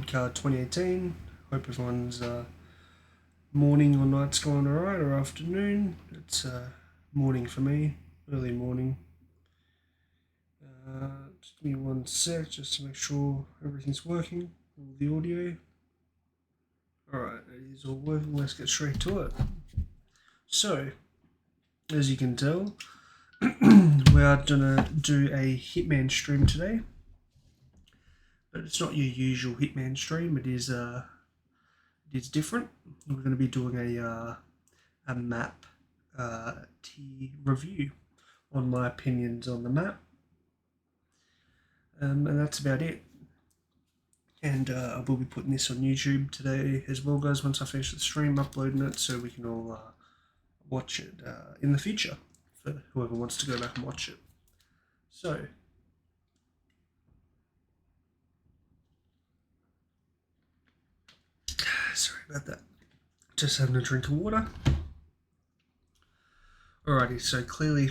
Card 2018. Hope everyone's morning or night's going alright, or afternoon. It's morning for me, early morning. Just give me one sec just to make sure everything's working, all the audio. Alright, it is all working, let's get straight to it. So, as you can tell, we are gonna do a Hitman stream today. But it's not your usual Hitman stream, it is different. We're going to be doing a map review on my opinions on the map, and that's about it. And I will be putting this on YouTube today as well, guys, once I finish the stream, uploading it, so we can all watch it in the future for whoever wants to go back and watch it. So, sorry about that. Just having a drink of water. Alrighty, so clearly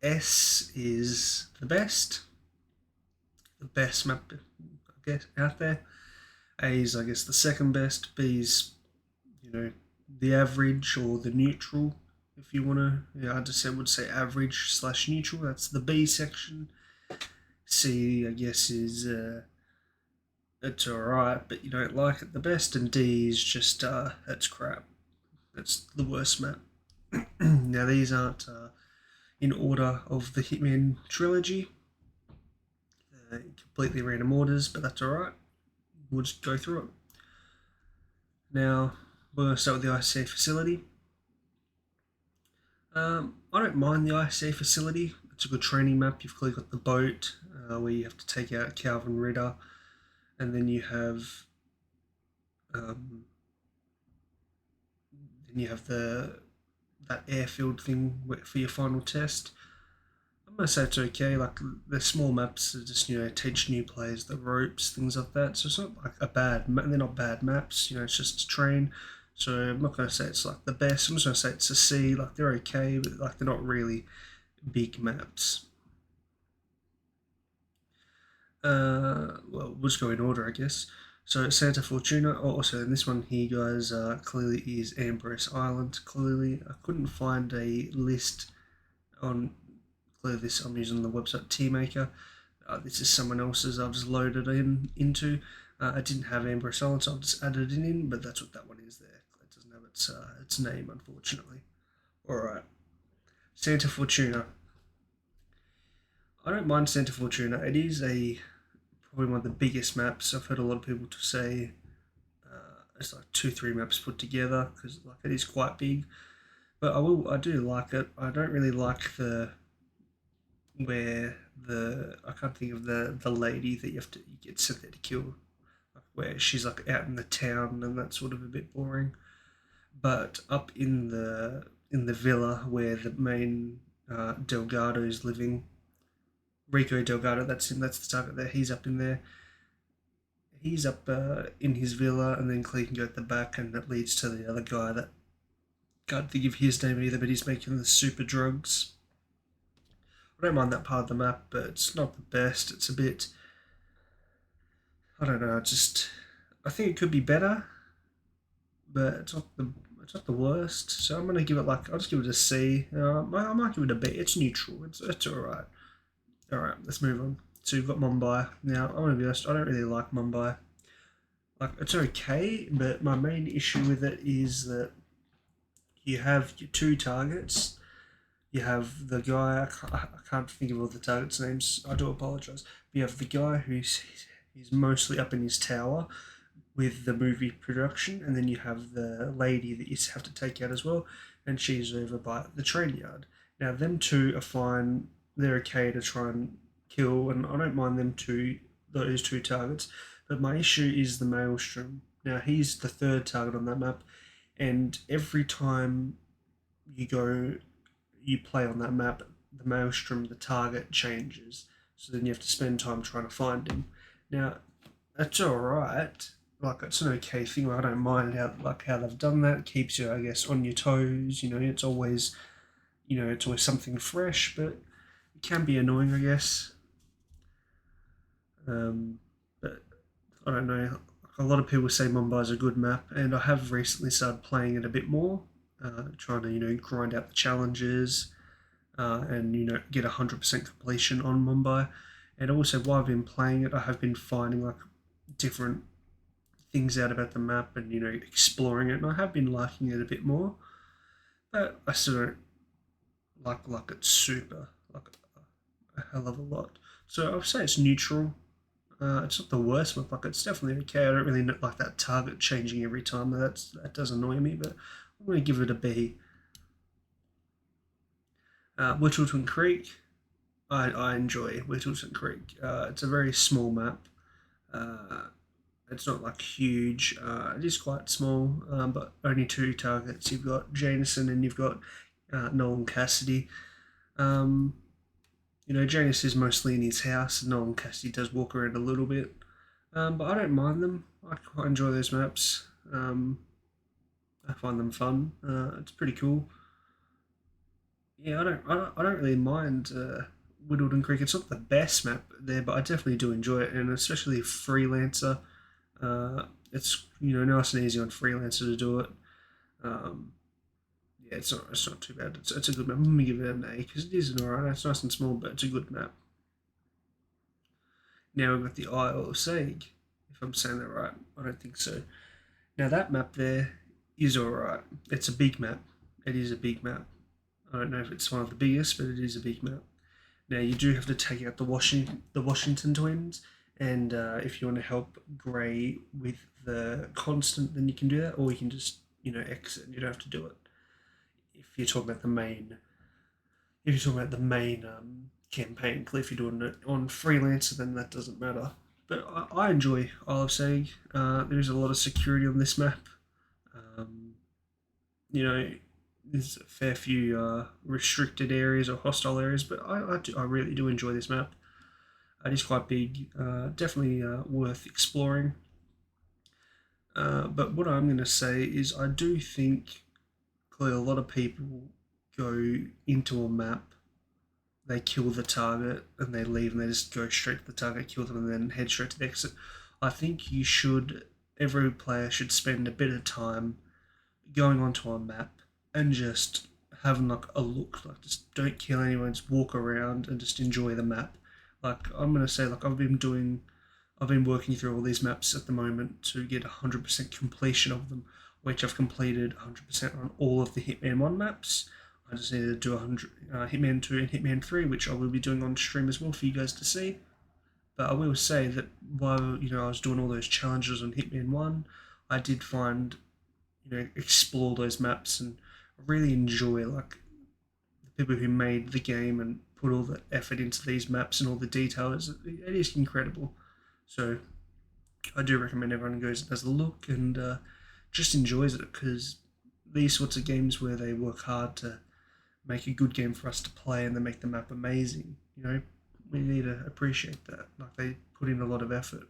S is the best map, I guess, out there. A is, I guess, the second best. B is, the average or the neutral, if you want to. I just would say average / neutral. That's the B section. C, I guess, is it's alright, but you don't like it the best. And D is just that's crap. That's the worst map. Now these aren't in order of the Hitman trilogy. Completely random orders, but that's alright. We'll just go through it. Now, we're going to start with the ICA facility. I don't mind the ICA facility. It's a good training map. You've clearly got the boat where you have to take out Calvin Ritter, and then you have that airfield thing for your final test. I'm gonna say it's okay. Like, the small maps are just teach new players the ropes, things like that. So it's not like they're not bad maps. It's just to train. So I'm not gonna say it's like the best. I'm just gonna say it's a C. Like, they're okay, but like they're not really big maps. Well, we'll just go in order, I guess. So Santa Fortuna. Also in this one here, guys, clearly is Ambrose Island. Clearly, I couldn't find a list on. Clearly, this I'm using the website Teamaker. This is someone else's. I've just loaded into. I didn't have Ambrose Island, so I've just added it in. But that's what that one is there. It doesn't have its name, unfortunately. All right, Santa Fortuna. I don't mind Santa Fortuna. It is probably one of the biggest maps. I've heard a lot of people to say it's like 2-3 maps put together, because like it is quite big. But I do like it. I don't really like I can't think of the lady that you get sent there to kill, like where she's like out in the town, and that's sort of a bit boring. But up in the villa where the main Delgado is living, Rico Delgado, that's him. That's the target there. He's up in there. He's up in his villa, and then Clee can go at the back, and that leads to the other guy that can't think of his name either, but he's making the super drugs. I don't mind that part of the map, but it's not the best. It's a bit, I don't know. I think it could be better, but it's not the worst. So I'm gonna give it I'll just give it a C. I might give it a B. It's neutral. It's alright. Alright, let's move on. So we've got Mumbai. Now, I'm going to be honest, I don't really like Mumbai. Like, it's okay, but my main issue with it is that you have your two targets. You have the guy, I can't think of all the targets' names, I do apologise. You have the guy he's mostly up in his tower with the movie production, and then you have the lady that you have to take out as well, and she's over by the train yard. Now, them two are fine. They're okay to try and kill, and I don't mind those two targets. But my issue is the Maelstrom. Now, he's the third target on that map, and every time you play on that map, the Maelstrom, the target changes. So then you have to spend time trying to find him. Now, that's alright. Like, it's an okay thing. I don't mind how they've done that. It keeps you, I guess, on your toes. It's always something fresh, but can be annoying, I guess. But I don't know. A lot of people say Mumbai is a good map, and I have recently started playing it a bit more, trying to grind out the challenges and get 100% completion on Mumbai. And also, while I've been playing it, I have been finding like different things out about the map and exploring it, and I have been liking it a bit more. But I still don't like it super like a hell of a lot. So I'd say it's neutral. It's not the worst map. Like it's definitely okay. I don't really like that target changing every time. That does annoy me, but I'm going to give it a B. Whittleton Creek. I enjoy Whittleton Creek. It's a very small map. Uh, it's not like huge. It is quite small, but only two targets. You've got Jameson and you've got Nolan Cassidy. Um, Janus is mostly in his house, and Nolan Cassidy does walk around a little bit. But I don't mind them. I quite enjoy those maps. I find them fun. It's pretty cool. Yeah, I don't really mind Whittleton Creek. It's not the best map there, but I definitely do enjoy it, and especially Freelancer. It's nice and easy on Freelancer to do it. Um, yeah, it's not too bad. It's a good map. I'm gonna give it an A because it is an alright. It's nice and small, but it's a good map. Now we've got the Isle of Sag. If I'm saying that right, I don't think so. Now that map there is alright. It's a big map. It is a big map. I don't know if it's one of the biggest, but it is a big map. Now you do have to take out the Washington twins, and if you want to help Gray with the constant, then you can do that, or you can just exit. And you don't have to do it. If you're talking about the main, if you're talking about the main campaign, if you're doing it on Freelancer, then that doesn't matter. But I enjoy Isle of Sag. There is a lot of security on this map. Um, you know, there's a fair few restricted areas or hostile areas, but I really do enjoy this map. It is quite big, definitely worth exploring. But what I'm going to say is, I do think clearly a lot of people go into a map, they kill the target, and they leave, and they just go straight to the target, kill them, and then head straight to the exit. I think every player should spend a bit of time going onto a map and just having like a look, like just don't kill anyone, just walk around and just enjoy the map. Like I'm gonna say, like I've been working through all these maps at the moment to get 100% completion of them, which I've completed 100% on all of the Hitman 1 maps. I just need to do 100 Hitman 2 and Hitman 3, which I will be doing on stream as well for you guys to see. But I will say that while I was doing all those challenges on Hitman 1, I did find explore those maps and really enjoy like the people who made the game and put all the effort into these maps and all the details. It is incredible. So I do recommend everyone goes and has a look and just enjoys it, because these sorts of games where they work hard to make a good game for us to play and they make the map amazing, we need to appreciate that. Like they put in a lot of effort,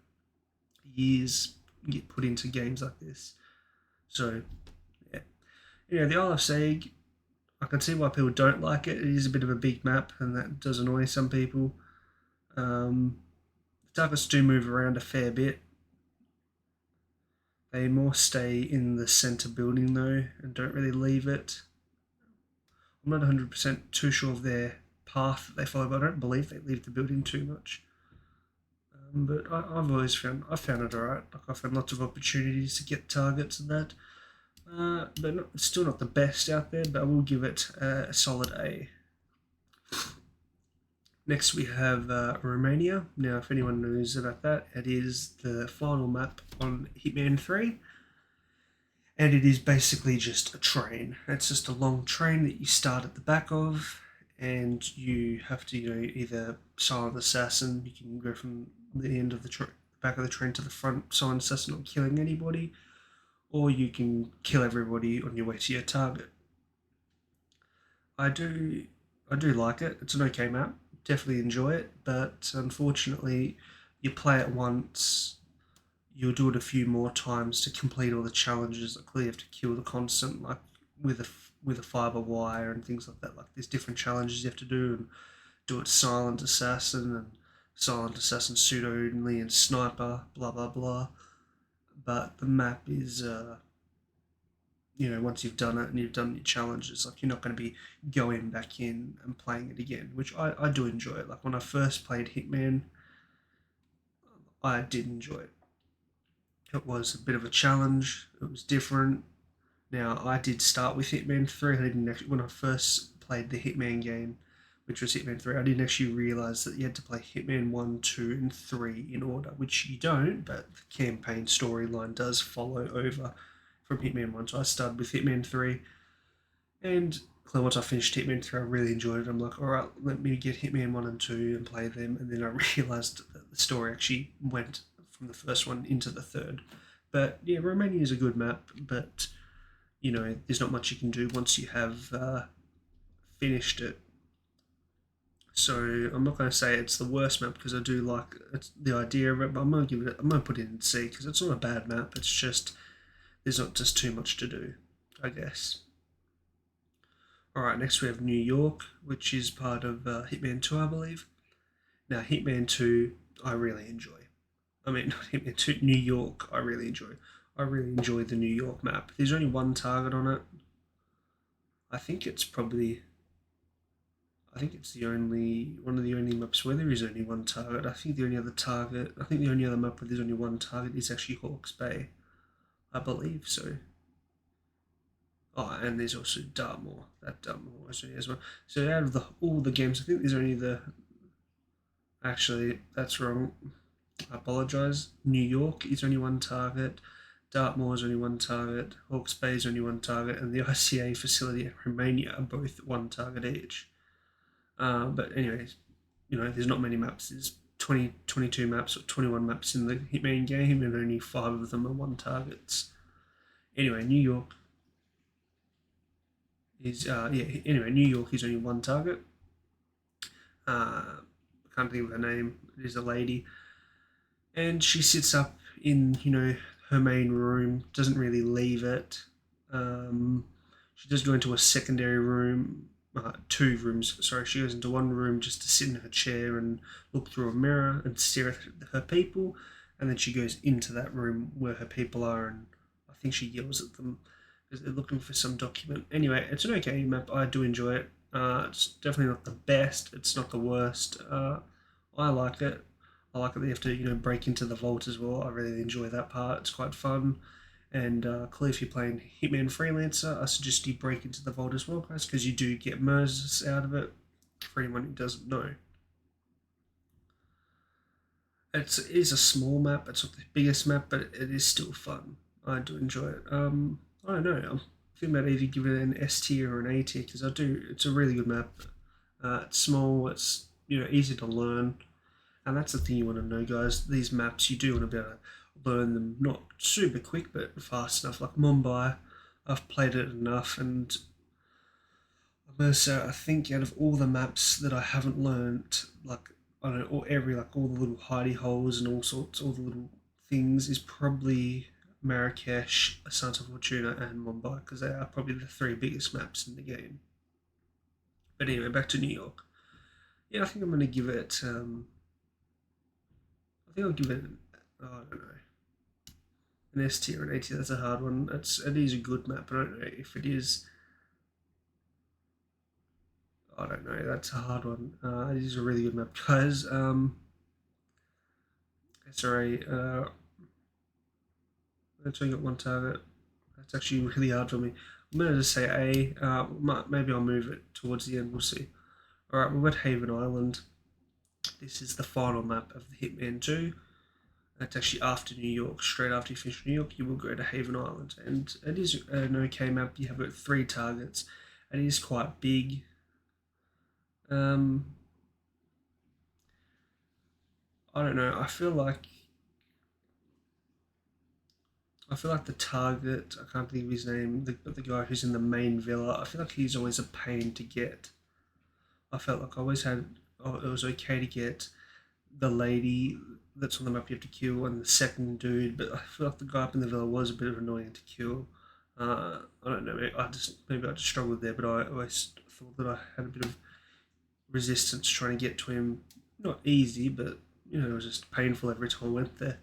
years get put into games like this. So yeah, the Isle of Sag, I can see why people don't like it. It is a bit of a big map, and that does annoy some people. The targets do move around a fair bit. They more stay in the centre building though, and don't really leave it. I'm not 100% too sure of their path that they follow, but I don't believe they leave the building too much. But I've always found it alright. Like I found lots of opportunities to get targets and that. But still not the best out there, but I will give it a solid A. Next we have Romania. Now if anyone knows about that, it is the final map on Hitman 3. And it is basically just a train. It's just a long train that you start at the back of, and you have to either silent assassin. You can go from the end of the back of the train to the front, silent assassin, not killing anybody, or you can kill everybody on your way to your target. I do like it. It's an okay map. Definitely enjoy it, but unfortunately, you play it once, you'll do it a few more times to complete all the challenges. Like you have to kill the constant, like with a fiber wire and things like that. Like there's different challenges you have to do, and do it silent assassin, and silent assassin, pseudo only, and sniper, blah blah blah. But the map is, once you've done it and you've done your challenges, like you're not going to be going back in and playing it again, which I do enjoy it. Like when I first played Hitman, I did enjoy it. It was a bit of a challenge. It was different. Now I did start with Hitman 3. I didn't actually, when I first played the Hitman game, which was Hitman 3, I didn't actually realise that you had to play Hitman 1, 2, and 3 in order, which you don't, but the campaign storyline does follow over from Hitman 1. So I started with Hitman 3, and once I finished Hitman 3, I really enjoyed it. I'm like, alright, let me get Hitman 1 and 2 and play them, and then I realised that the story actually went from the first one into the third. But yeah, Romania is a good map, but there's not much you can do once you have finished it. So I'm not going to say it's the worst map because I do like the idea of it, but I'm going to put it in C because it's not a bad map. It's just there's not just too much to do, I guess. All right, next we have New York, which is part of Hitman 2, I believe. Now Hitman 2, I really enjoy. I mean, not Hitman 2, New York, I really enjoy. I really enjoy the New York map. There's only one target on it. I think it's the only one of the only maps where there is only one target. I think the only other map where there's only one target is actually Hawke's Bay. I believe so. Oh, and there's also Dartmoor. That Dartmoor is only as well. So out of all the games, I think there's only Actually, that's wrong. I apologise. New York is only one target. Dartmoor is only one target. Hawke's Bay is only one target, and the ICA facility in Romania are both one target each. But anyways, there's not many maps. There's 20, 22 maps or 21 maps in the Hitman game, and only 5 of them are one targets. Anyway, New York is New York is only one target. I can't think of her name. It is a lady, and she sits up in her main room. Doesn't really leave it. She does go into a secondary room. 2 rooms. Sorry, she goes into one room just to sit in her chair and look through a mirror and stare at her people, and then she goes into that room where her people are, and I think she yells at them because they're looking for some document. Anyway, it's an okay map. I do enjoy it. It's definitely not the best. It's not the worst. I like it. I like that you have to break into the vault as well. I really enjoy that part. It's quite fun. And clearly, if you're playing Hitman Freelancer, I suggest you break into the vault as well, guys, because you do get MERS out of it. For anyone who doesn't know, it is a small map. It's not the biggest map, but it is still fun. I do enjoy it. I don't know. I'm thinking about either giving it an S tier or an A tier because I do. It's a really good map. It's small. It's easy to learn, and that's the thing you want to know, guys. These maps you do want to be able to learn them not super quick but fast enough. Like Mumbai, I've played it enough, and I'm gonna say I think out of all the maps that I haven't learned, like I don't know, all the little hidey holes and all sorts, all the little things is probably Marrakesh, Santa Fortuna, and Mumbai because they are probably the 3 biggest maps in the game. But anyway, back to New York. Yeah, I think I'm gonna give it. I think I'll give it. I don't know. An S tier or an A tier. That's a hard one. It is a good map, but I don't know if it is. I don't know. That's a hard one. It is a really good map, guys. Sorry. It's only got one target. That's actually really hard for me. I'm gonna just say A. Maybe I'll move it towards the end. We'll see. All right, we've got Haven Island. This is the final map of the Hitman 2. That's actually after New York. Straight after you finish New York, you will go to Haven Island, and it is an okay map. You have got 3 targets. It is quite big. I don't know. I feel like the target. I can't think of his name. But the guy who's in the main villa. I feel like he's always a pain to get. I felt like I always had. Oh, it was okay to get the lady that's on the map you have to kill and the second dude, but I feel like the guy up in the villa was a bit of annoying to kill. I don't know. Maybe I just struggled there, but I always thought that I had a bit of resistance trying to get to him. not easy, but it was just painful every time I went there.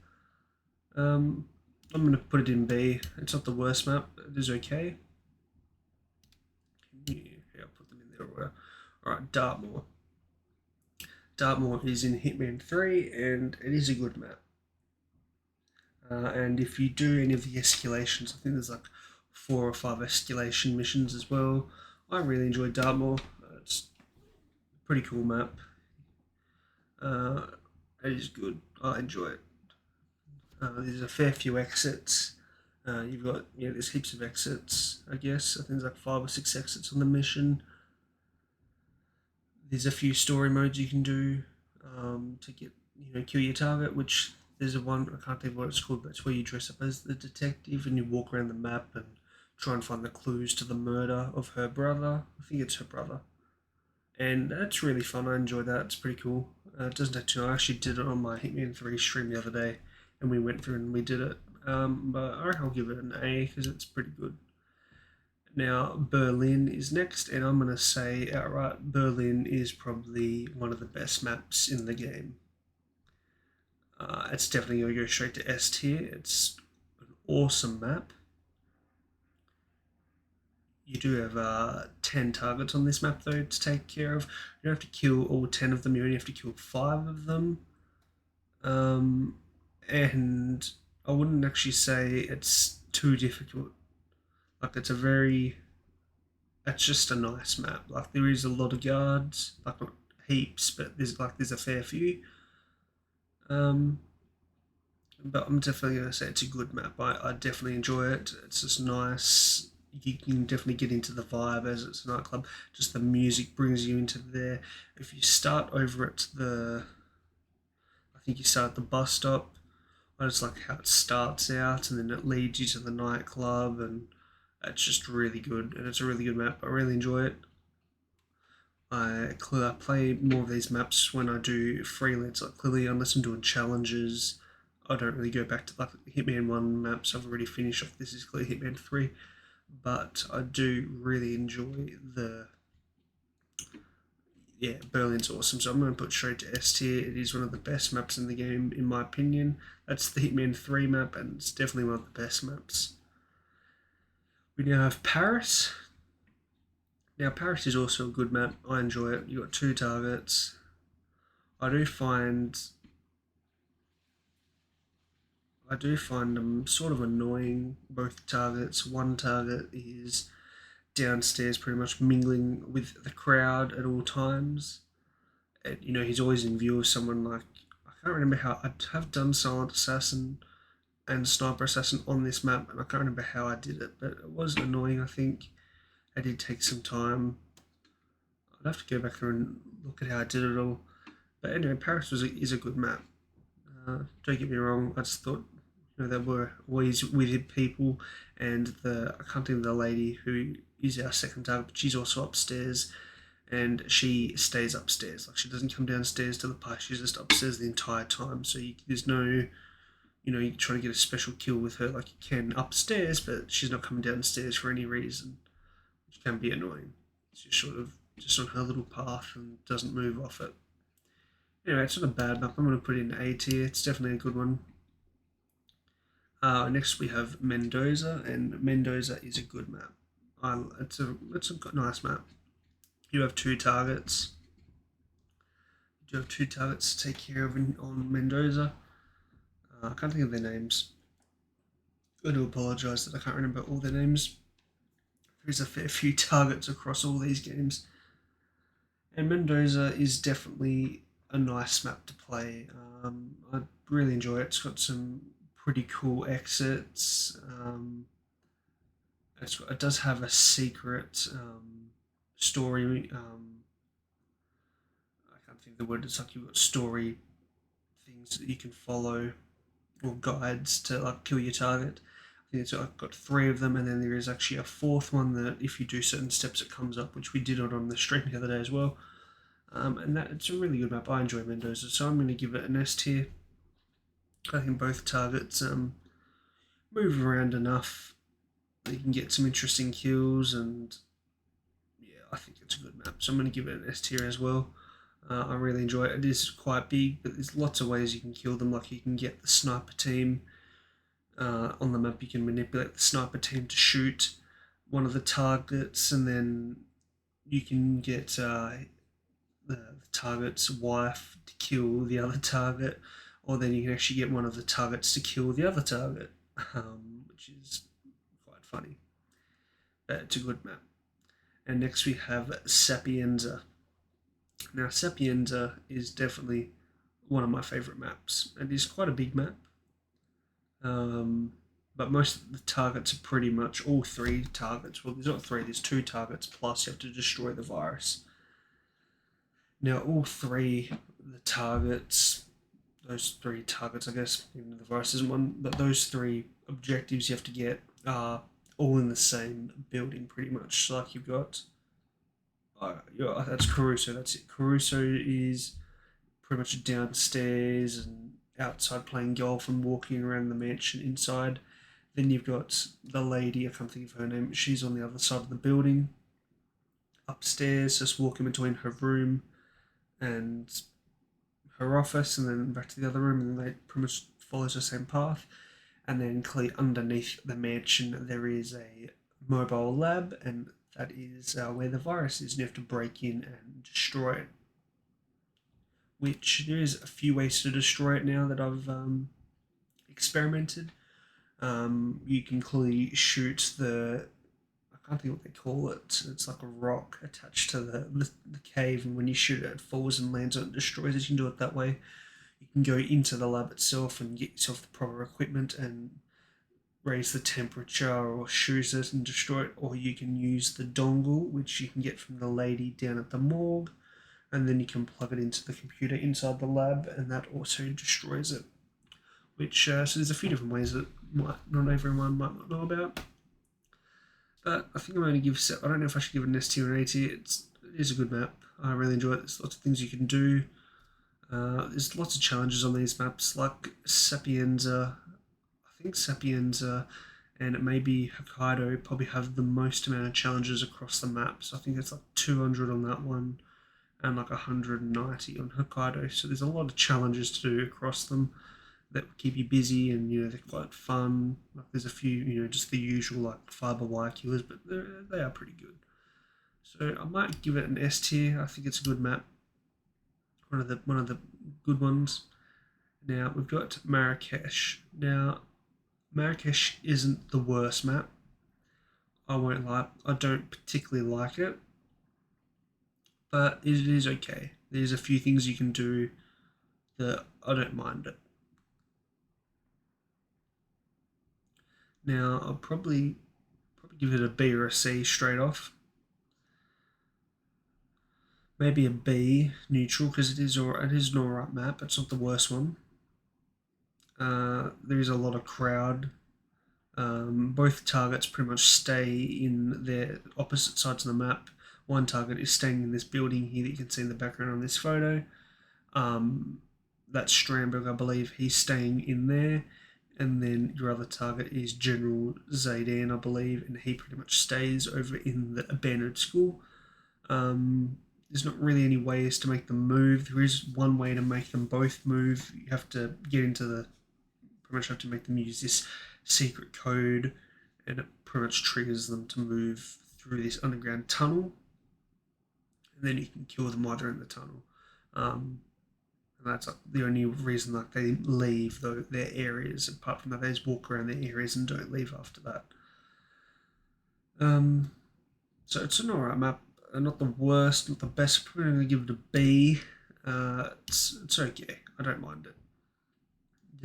Um, I'm gonna put it in B. It's not the worst map. It is okay. Yeah, I'll put them in there. All right, Dartmoor. Dartmoor is in Hitman 3, and it is a good map. And if you do any of the escalations, I think there's like 4 or 5 escalation missions as well. I really enjoyed Dartmoor. It's a pretty cool map. Uh, it is good. I enjoy it. There's a fair few exits. You've got there's heaps of exits. I guess I think there's like 5 or 6 exits on the mission. There's a few story modes you can do to get kill your target. Which there's a one I can't think of what it's called, but it's where you dress up as the detective and you walk around the map and try and find the clues to the murder of her brother. I think it's her brother, and that's really fun. I enjoy that. It's pretty cool. It doesn't take too long. I actually did it on my Hitman 3 stream the other day, and we went through and we did it. But I reckon I'll give it an A because it's pretty good. Now, Berlin is next, and I'm going to say outright Berlin is probably one of the best maps in the game. It's definitely going to go straight to S tier. It's an awesome map. You do have 10 targets on this map, though, to take care of. You don't have to kill all 10 of them, you only have to kill 5 of them. And I wouldn't actually say it's too difficult. Like, it's just a nice map. Like, there is a lot of guards, like not heaps, but there's a fair few. But I'm definitely gonna say it's a good map. I definitely enjoy it. It's just nice. You can definitely get into the vibe as it's a nightclub. Just the music brings you into there. If you start over at I think you start at the bus stop. I just like how it starts out and then it leads you to the nightclub, and it's just really good. And it's a really good map. I really enjoy it. I play more of these maps when I do freelance. Like clearly, unless I'm doing challenges, I don't really go back to like Hitman 1 maps. I've already finished off. This is clearly Hitman 3, but I do really enjoy Berlin's awesome. So I'm going to put straight to S tier. It is one of the best maps in the game, in my opinion. That's the Hitman 3 map, and it's definitely one of the best maps. We now have Paris. Now, Paris is also a good map. I enjoy it. You've got 2 targets. I do find them sort of annoying, both targets. One target is downstairs pretty much mingling with the crowd at all times. And, he's always in view of someone like, I can't remember how, I have done Silent Assassin and Sniper Assassin on this map, and I can't remember how I did it, but it was annoying, I think. I did take some time. I'd have to go back there and look at how I did it all. But anyway, Paris is a good map. Don't get me wrong, I just thought there were always with people, and I can't think of the lady who is our second target, but she's also upstairs, and she stays upstairs. Like she doesn't come downstairs to the party; she's just upstairs the entire time. So there's no, you try to get a special kill with her like you can upstairs, but she's not coming downstairs for any reason, which can be annoying. She's sort of just on her little path and doesn't move off it. Anyway, it's not a bad map. I'm going to put it in A tier. It's definitely a good one. Next we have Mendoza, and Mendoza is a good map. It's a nice map. You have 2 targets. You have 2 targets to take care of on Mendoza. I can't think of their names. I do apologise that I can't remember all their names. There's a fair few targets across all these games. And Mendoza is definitely a nice map to play. I really enjoy it. It's got some pretty cool exits. It does have a secret story. I can't think of the word. It's like you've got story things that you can follow, or guides to like kill your target. I think I've got 3 of them, and then there is actually a 4th one that if you do certain steps, it comes up, which we did on the stream the other day as well. And it's a really good map. I enjoy Mendoza, so I'm going to give it an S tier. I think both targets move around enough that you can get some interesting kills, and yeah, I think it's a good map. So I'm going to give it an S tier as well. I really enjoy it. It is quite big, but there's lots of ways you can kill them. Like you can get the sniper team on the map. You can manipulate the sniper team to shoot one of the targets, and then you can get the target's wife to kill the other target, or then you can actually get one of the targets to kill the other target, which is quite funny. But it's a good map. And next we have Sapienza. Now, Sapienza is definitely one of my favourite maps. It is quite a big map, but most of the targets are pretty much all three targets. Well, there's not three, there's two targets, plus you have to destroy the virus. Now, all three the targets, those three targets, I guess, even the virus isn't one, but those three objectives you have to get are all in the same building, pretty much. So, like you've got, yeah, that's Caruso. That's it. Caruso is pretty much downstairs and outside playing golf and walking around the mansion inside. Then you've got the lady, I can't think of her name, she's on the other side of the building, upstairs, just walking between her room and her office, and then back to the other room, and they pretty much follows the same path. And then clearly underneath the mansion, there is a mobile lab, and that is where the virus is, and you have to break in and destroy it. Which there is a few ways to destroy it now that I've experimented. You can clearly shoot I can't think what they call it. It's like a rock attached to the cave, and when you shoot it, it falls and lands on it and destroys it. You can do it that way. You can go into the lab itself and get yourself the proper equipment and raise the temperature or shoot it and destroy it, or you can use the dongle, which you can get from the lady down at the morgue, and then you can plug it into the computer inside the lab, and that also destroys it. Which so there's a few different ways that not everyone might not know about. But I think I'm going to give. I don't know if I should give it an S tier or an A tier. It is a good map. I really enjoy it. There's lots of things you can do. There's lots of challenges on these maps, like Sapienza. I think Sapienza and maybe Hokkaido probably have the most amount of challenges across the map. So I think it's like 200 on that one and like 190 on Hokkaido. So there's a lot of challenges to do across them that keep you busy, and they're quite fun. Like there's a few, just the usual like fiber wire killers, but they are pretty good. So I might give it an S tier. I think it's a good map. One of the good ones. Now we've got Marrakesh. Now Marrakesh isn't the worst map. I won't lie. I don't particularly like it, but it is okay. There's a few things you can do that I don't mind it. Now I'll probably give it a B or a C straight off. Maybe a B neutral, because it is an alright map. It's not the worst one. There is a lot of crowd. Both targets pretty much stay in their opposite sides of the map. One target is staying in this building here that you can see in the background on this photo. That's Strandberg, I believe. He's staying in there. And then your other target is General Zaydan, I believe, and he pretty much stays over in the abandoned school. There's not really any ways to make them move. There is one way to make them both move. You have to get into pretty much have to make them use this secret code, and it pretty much triggers them to move through this underground tunnel. And then you can kill them while they're in the tunnel. And that's like the only reason they leave their areas. Apart from that, they just walk around their areas and don't leave after that. So it's an alright map. Not the worst, not the best. I'm going to give it a B. It's okay. I don't mind it.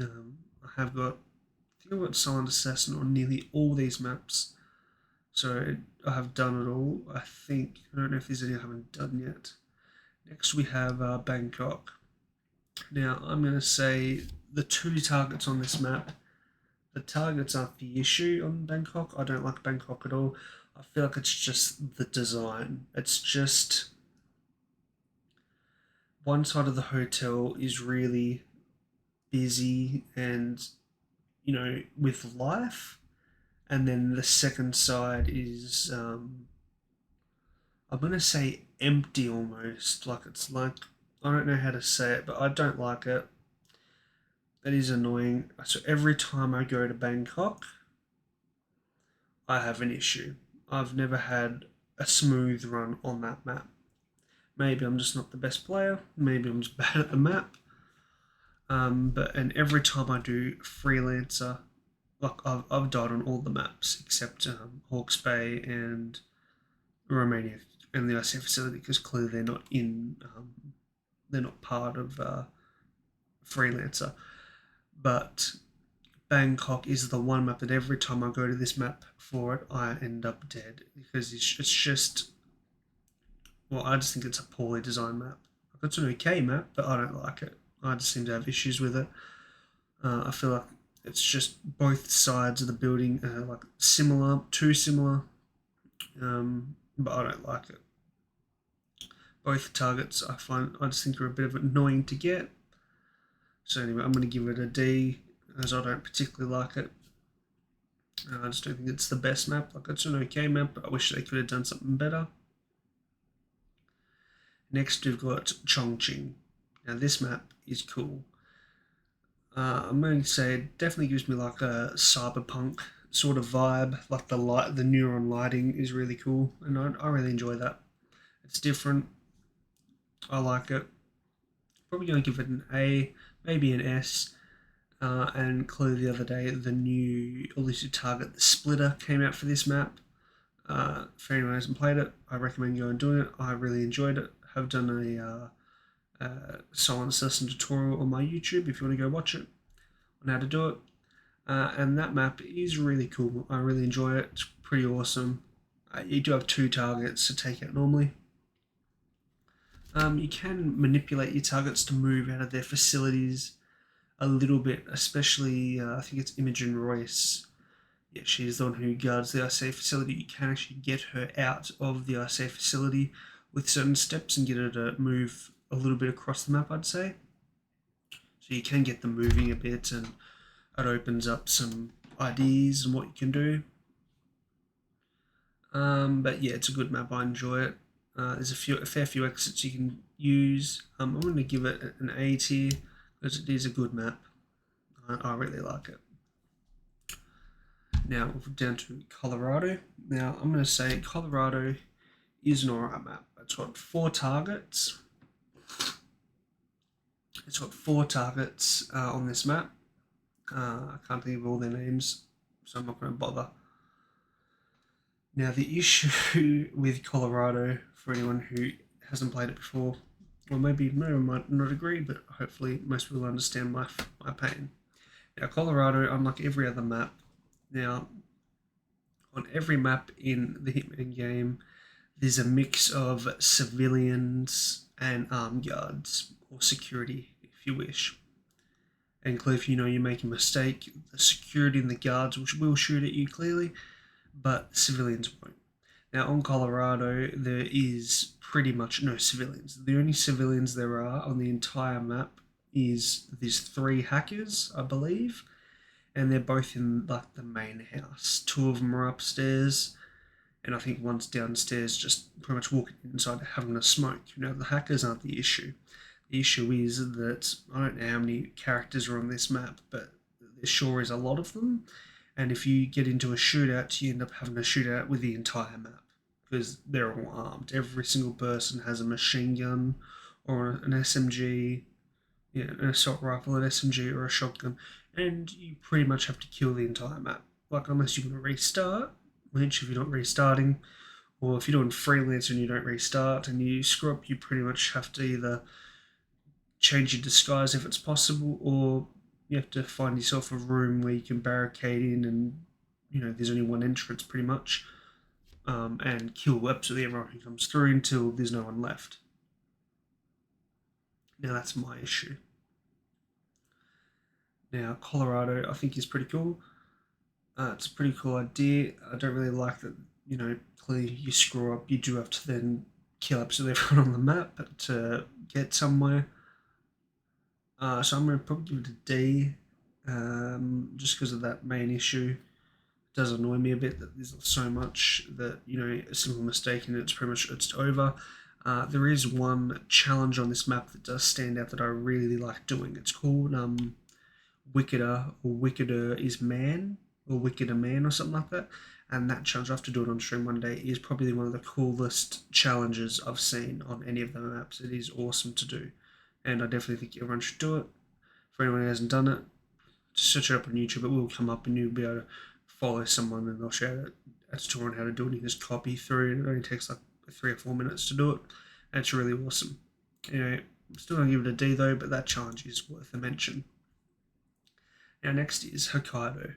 I think I've got Silent Assassin on nearly all these maps. So I have done it all. I don't know if there's any I haven't done yet. Next we have Bangkok. Now, I'm going to say the two targets on this map, the targets aren't the issue on Bangkok. I don't like Bangkok at all. I feel like it's just the design. It's just one side of the hotel is really busy and, with life. And then the second side is, I'm going to say empty almost. Like it's like I don't know how to say it, but I don't like it. It is annoying. So every time I go to Bangkok, I have an issue. I've never had a smooth run on that map. Maybe I'm just not the best player. Maybe I'm just bad at the map. And every time I do freelancer, like I've died on all the maps except Hawke's Bay and Romania and the IC facility because clearly they're not part of freelancer. But Bangkok is the one map that every time I go to this map for it, I end up dead because it's just, well, I just think it's a poorly designed map. It's an okay map, but I don't like it. I just seem to have issues with it. I feel like it's just both sides of the building are like similar, too similar, but I don't like it. Both targets I just think are a bit of annoying to get. So anyway, I'm going to give it a D as I don't particularly like it. I just don't think it's the best map. Like it's an okay map, but I wish they could have done something better. Next we've got Chongqing. Now this map is cool. I'm going to say it definitely gives me like a cyberpunk sort of vibe. Like the neon lighting is really cool, and I really enjoy that. It's different. I like it. Probably going to give it an A, maybe an S. And clearly the other day, the new elusive target, the Splitter, came out for this map. For anyone who hasn't played it, I recommend going and doing it. I really enjoyed it. Have done a silent assassin tutorial on my YouTube if you want to go watch it on how to do it. And that map is really cool. I really enjoy it. It's pretty awesome. You do have 2 targets to take out normally. You can manipulate your targets to move out of their facilities a little bit, especially I think it's Imogen Royce. Yeah, she's the one who guards the ICA facility. You can actually get her out of the ICA facility with certain steps and get her to move a little bit across the map, I'd say. So you can get them moving a bit, and it opens up some ideas and what you can do. But yeah, it's a good map. I enjoy it. There's a fair few exits you can use. I'm going to give it an A tier because it is a good map. I really like it. Now we're down to Colorado. Now I'm going to say Colorado is an alright map. It's got 4 targets. It's got 4 targets on this map. I can't think of all their names, so I'm not going to bother. Now the issue with Colorado, for anyone who hasn't played it before, or maybe might not agree, but hopefully most people understand my pain. Now Colorado, unlike every other map, now on every map in the Hitman game, there's a mix of civilians and armed guards, or security, if you wish. And clearly, if you know you make a mistake, the security and the guards will shoot at you clearly, but civilians won't. Now on Colorado, there is pretty much no civilians. The only civilians there are on the entire map is these 3 hackers, I believe, and they're both in like the main house. 2 of them are upstairs, and I think one's downstairs, just pretty much walking inside having a smoke. You know, the hackers aren't the issue. The issue is that I don't know how many characters are on this map, but there sure is a lot of them. And if you get into a shootout, you end up having a shootout with the entire map because they're all armed. Every single person has a machine gun or an SMG, yeah, an assault rifle, an SMG, or a shotgun, and you pretty much have to kill the entire map. Like, unless you want to restart, which if you're not restarting, or if you're doing freelance and you don't restart and you screw up, you pretty much have to either change your disguise if it's possible, or you have to find yourself a room where you can barricade in and, you know, there's only one entrance pretty much, and kill absolutely everyone who comes through until there's no one left. Now that's my issue. Now Colorado I think is pretty cool. It's a pretty cool idea. I don't really like that, you know, clearly you screw up, you do have to then kill absolutely everyone on the map to get somewhere. So I'm going to probably give it a D, just because of that main issue. It does annoy me a bit that there's so much that, you know, a simple mistake and it's pretty much it's over. There is one challenge on this map that does stand out that I really like doing. It's called Wickeder or Wickeder is Man or Wickeder Man or something like that. And that challenge, I have to do it on stream one day, is probably one of the coolest challenges I've seen on any of the maps. It is awesome to do, and I definitely think everyone should do it. For anyone who hasn't done it, just search it up on YouTube. It will come up, and you'll be able to follow someone, and they'll share a tutorial on how to do it. You just copy through, and it only takes like 3 or 4 minutes to do it, and it's really awesome. Anyway, I'm still gonna give it a D though, but that challenge is worth a mention. Now next is Hokkaido.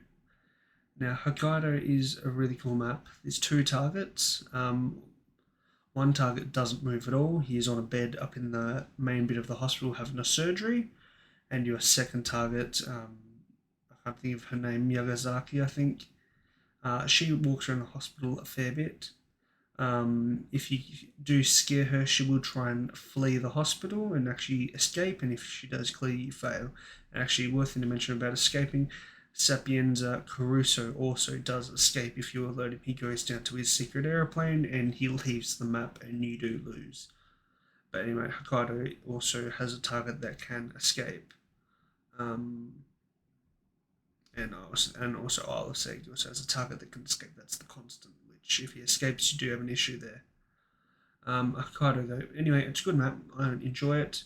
Now, Hokkaido is a really cool map. There's 2 targets. One target doesn't move at all. He's on a bed up in the main bit of the hospital having a surgery. And your second target, I can't think of her name, Yagazaki, I think. She walks around the hospital a fair bit. If you do scare her, she will try and flee the hospital and actually escape. And if she does, clearly you fail. And actually, worth to mention about escaping, Sapienza Caruso also does escape if you alert him. He goes down to his secret aeroplane and he leaves the map and you do lose. But anyway, Hokkaido also has a target that can escape. And also Isle of Seg also has a target that can escape. That's the constant, which if he escapes, you do have an issue there. Hokkaido though, anyway, it's a good map. I enjoy it.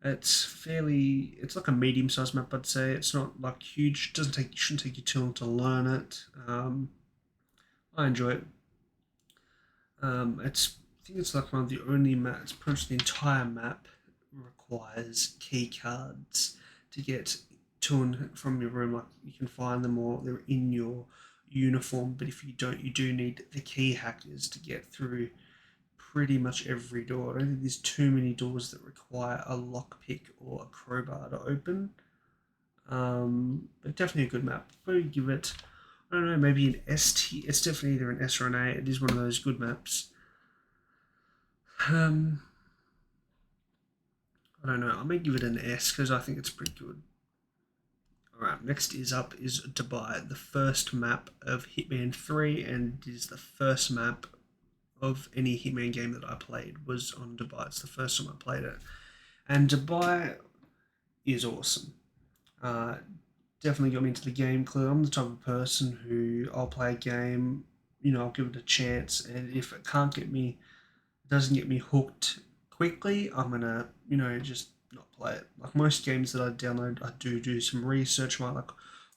It's like a medium-sized map, I'd say. It's not like huge. Shouldn't take you too long to learn it. I enjoy it. I think it's like one of the only maps. Pretty much the entire map requires key cards to get to and from your room. Like you can find them or they're in your uniform. But if you don't, you do need the key hackers to get through pretty much every door. I don't think there's too many doors that require a lockpick or a crowbar to open. But definitely a good map. Probably give it, I don't know, maybe an S tier. It's definitely either an S or an A. It is one of those good maps. I don't know. I may give it an S because I think it's pretty good. Alright, next is Dubai, the first map of Hitman 3, and it is the first map of any Hitman game that I played was on Dubai. It's the first time I played it. And Dubai is awesome. Definitely got me into the game. Clearly, I'm the type of person who I'll play a game, I'll give it a chance, and if it doesn't get me hooked quickly, I'm gonna, just not play it. Like most games that I download, I do some research. I might like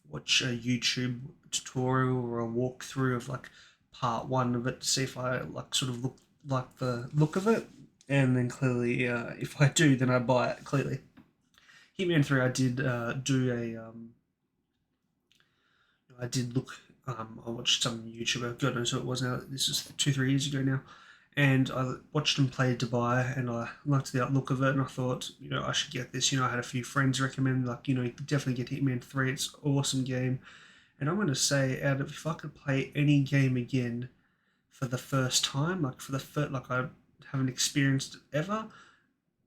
watch a YouTube tutorial or a walkthrough of like part 1 of it to see if I like sort of like the look of it, and then clearly if I do, then I buy it. Clearly, Hitman 3, I did I did look. I watched some YouTuber. God knows who it was now. This is 2-3 years ago now, and I watched him play Dubai, and I liked the look of it, and I thought, I should get this. I had a few friends recommend, like, you could definitely get Hitman 3. It's an awesome game. And I'm going to say, if I could play any game again for the first time, like I haven't experienced it ever,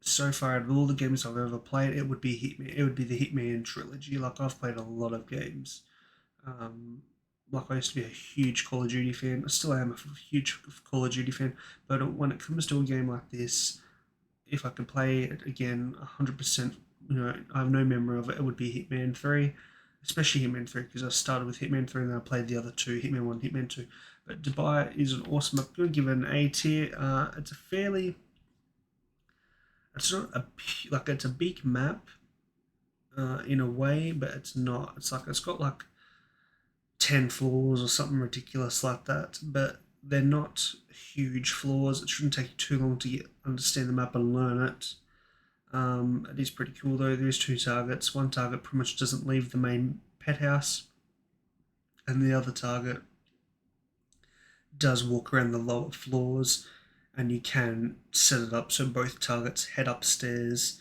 so far out of all the games I've ever played, it would be Hitman. It would be the Hitman trilogy. Like I've played a lot of games. Like I used to be a huge Call of Duty fan. I still am a huge Call of Duty fan. But when it comes to a game like this, if I could play it again 100%, I have no memory of it. It would be Hitman 3. Especially Hitman 3, because I started with Hitman 3 and then I played the other 2, Hitman 1, Hitman 2. But Dubai is an awesome map. I'm going to give it an A tier. It's not it's a big map in a way, but it's not. It's got like 10 floors or something ridiculous like that, but they're not huge floors. It shouldn't take you too long to understand the map and learn it. It is pretty cool though. There is 2 targets. One target pretty much doesn't leave the main pet house, and the other target does walk around the lower floors, and you can set it up so both targets head upstairs.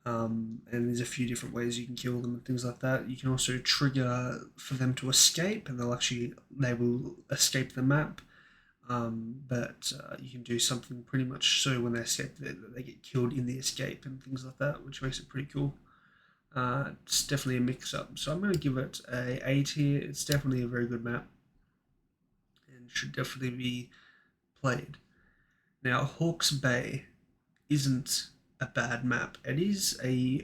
And there's a few different ways you can kill them and things like that. You can also trigger for them to escape, and they will escape the map. But you can do something pretty much so when they escape, they get killed in the escape and things like that, which makes it pretty cool. It's definitely a mix-up. So I'm going to give it a tier. It's definitely a very good map and should definitely be played. Now, Hawke's Bay isn't a bad map. It is a,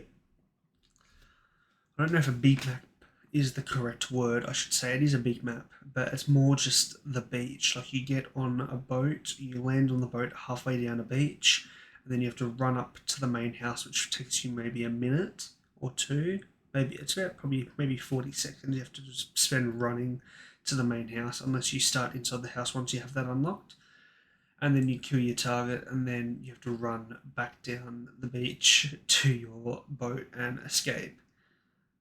I don't know if a big map is the correct word. I should say it is a big map, but it's more just the beach. Like you get on a boat, you land on the boat halfway down a beach, and then you have to run up to the main house, which takes you maybe a minute or two. Maybe it's about probably maybe 40 seconds you have to just spend running to the main house, unless you start inside the house once you have that unlocked. And then you kill your target, and then you have to run back down the beach to your boat and escape.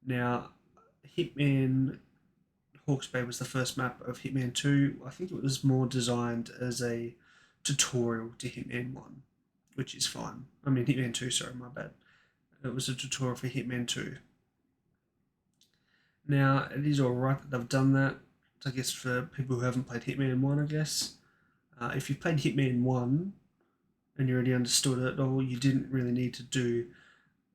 Now, Hitman Hawke's Bay was the first map of Hitman 2. I think it was more designed as a tutorial to Hitman 1, which is fine. I mean, Hitman 2, sorry, my bad. It was a tutorial for Hitman 2. Now, it is alright that they've done that, I guess, for people who haven't played Hitman 1, I guess. If you've played Hitman 1 and you already understood it, or you didn't really need to do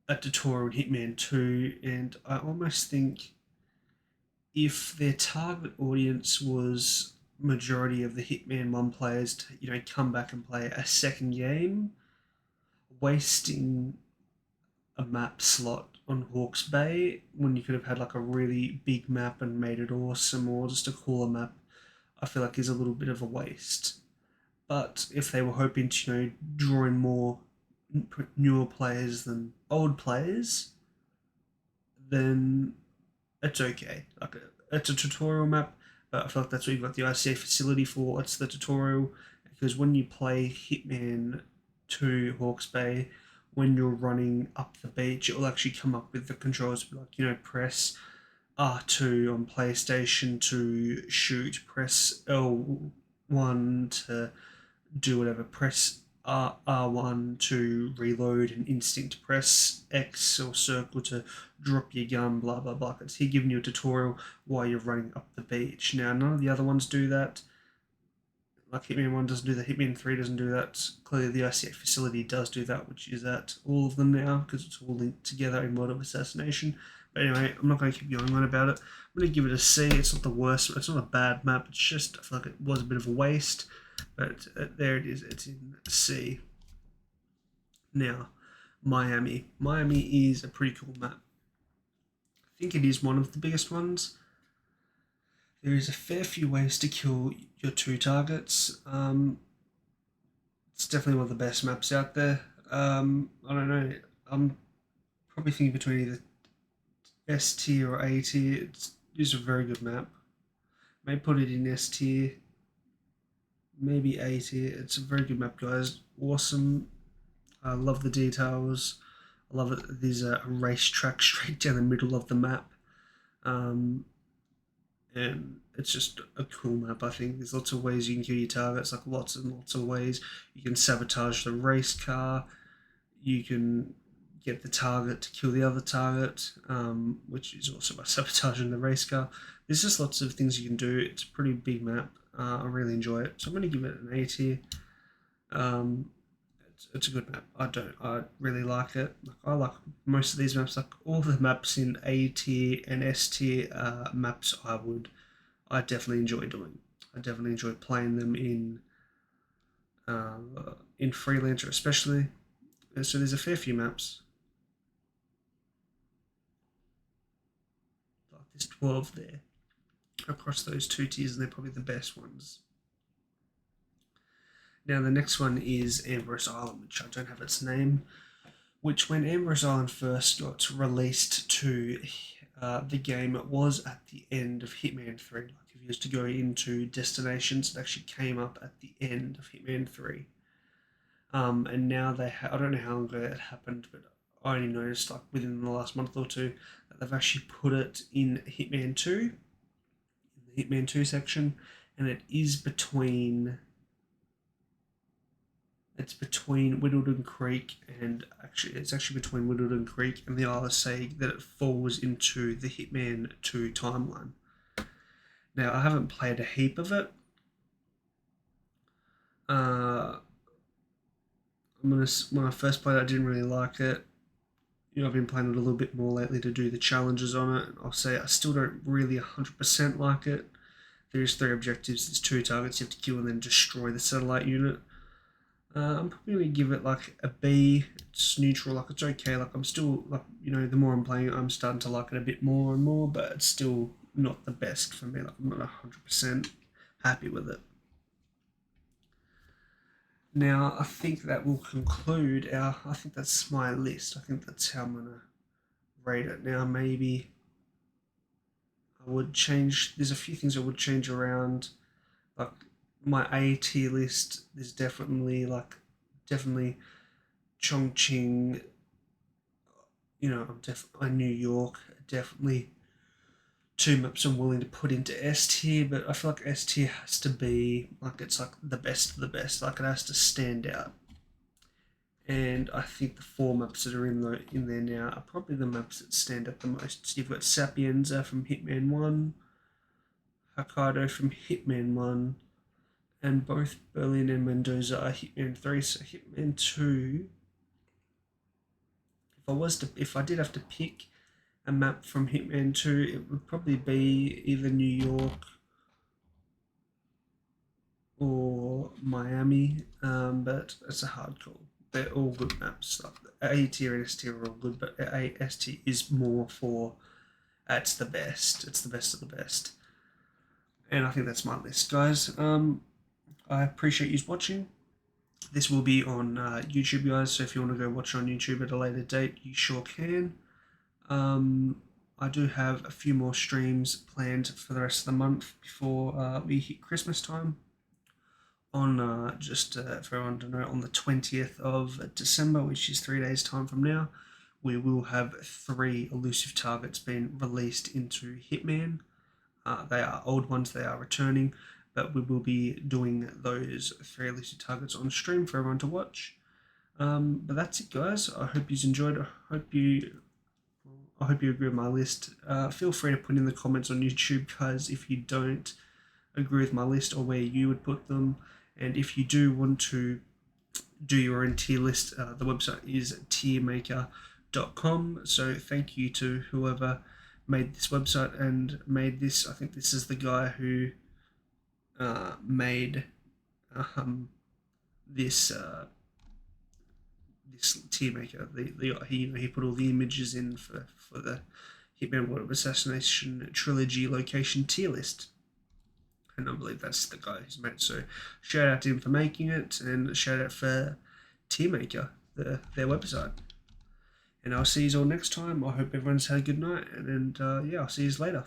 a tutorial in Hitman 2, and I almost think if their target audience was majority of the Hitman 1 players to, come back and play a second game, wasting a map slot on Hawke's Bay when you could have had like a really big map and made it awesome, or just a cooler map, I feel like is a little bit of a waste. But if they were hoping to, draw in more newer players than old players, then it's okay. Like it's a tutorial map, but I feel like that's what you've got the ICA facility for. It's the tutorial, because when you play Hitman 2 Hawke's Bay, when you're running up the beach, it will actually come up with the controls, like, press R2 on PlayStation to shoot, press L1 to do whatever, press R1 to reload, and instinct press X or circle to drop your gun, blah blah blah. It's here giving you a tutorial while you're running up the beach. Now, none of the other ones do that. Like Hitman 1 doesn't do that, Hitman 3 doesn't do that. Clearly the ICA facility does do that, which is at all of them now, because it's all linked together in Mode of Assassination. But anyway, I'm not going to keep going on about it. I'm going to give it a C. It's not the worst, it's not a bad map, it's just, I feel like it was a bit of a waste. But there it is, it's in C. Now, Miami. Miami is a pretty cool map. I think it is one of the biggest ones. There is a fair few ways to kill your two targets. It's definitely one of the best maps out there. I don't know. I'm probably thinking between either S tier or A tier. It's a very good map. May put it in S tier. Maybe A tier. It's a very good map, guys. Awesome. I love the details. I love it. There's a racetrack straight down the middle of the map. And it's just a cool map. I think there's lots of ways you can kill your targets, like lots and lots of ways. You can sabotage the race car, you can get the target to kill the other target, which is also by sabotaging the race car. There's just lots of things you can do. It's a pretty big map. I really enjoy it, so I'm going to give it an A tier. It's a good map. I really like it. I like most of these maps. Like all the maps in A tier and S tier maps, I definitely enjoy doing. I definitely enjoy playing them in Freelancer, especially. And so there's a fair few maps. Like there's 12 there across those two tiers, and they're probably the best ones. Now the next one is Ambrose Island, which I don't have its name, which when Ambrose Island first got released to the game, it was at the end of Hitman 3. Like if you was to go into destinations, it actually came up at the end of Hitman 3. And now I don't know how long ago that happened, but I only noticed like within the last month or two that they've actually put it in Hitman 2, in the Hitman 2 section, and it is between... It's between Whittleton Creek and it's actually between Whittleton Creek and the Isle of Say that it falls into the Hitman 2 timeline. Now, I haven't played a heap of it. When I first played it, I didn't really like it. I've been playing it a little bit more lately to do the challenges on it. I'll say I still don't really 100% like it. There's 3 objectives, there's 2 targets you have to kill and then destroy the satellite unit. I'm probably gonna give it like a B. It's neutral, like it's okay. Like I'm still like the more I'm playing, I'm starting to like it a bit more and more, but it's still not the best for me. Like I'm not 100% happy with it. Now I think that will conclude our. I think that's my list. I think that's how I'm gonna rate it. Now maybe I would change. There's a few things I would change around. Like my A tier list. There's definitely Chongqing. I'm definitely New York. Definitely two maps I'm willing to put into S tier, but I feel like S tier has to be like it's like the best of the best. Like it has to stand out. And I think the four maps that are in there now are probably the maps that stand out the most. So you've got Sapienza from Hitman 1, Hokkaido from Hitman 1, and both Berlin and Mendoza are Hitman 3. So Hitman 2, if I did have to pick a map from Hitman 2, it would probably be either New York or Miami, but it's a hard call. They're all good maps. Like A tier and S tier are all good, but S tier is more for it's the best. It's the best of the best, and I think that's my list, guys. I appreciate you watching. This will be on YouTube, guys. So if you want to go watch on YouTube at a later date, you sure can. I do have a few more streams planned for the rest of the month before we hit Christmas time. On just for everyone to know, on the 20th of December, which is 3 days' time from now, we will have 3 elusive targets being released into Hitman. They are old ones, they are returning, but we will be doing those 3 elusive targets on stream for everyone to watch. But that's it, guys. I hope you enjoyed. I hope you agree with my list. Feel free to put in the comments on YouTube, guys, if you don't agree with my list or where you would put them. And if you do want to do your own tier list, the website is tiermaker.com. So thank you to whoever made this website and made this. I think this is the guy who made this this tier maker. He put all the images in for the Hitman World of Assassination trilogy location tier list. And I believe that's the guy who's made it. So shout out to him for making it, and shout out for Tiermaker, their website. And I'll see you all next time. I hope everyone's had a good night, and yeah, I'll see you later.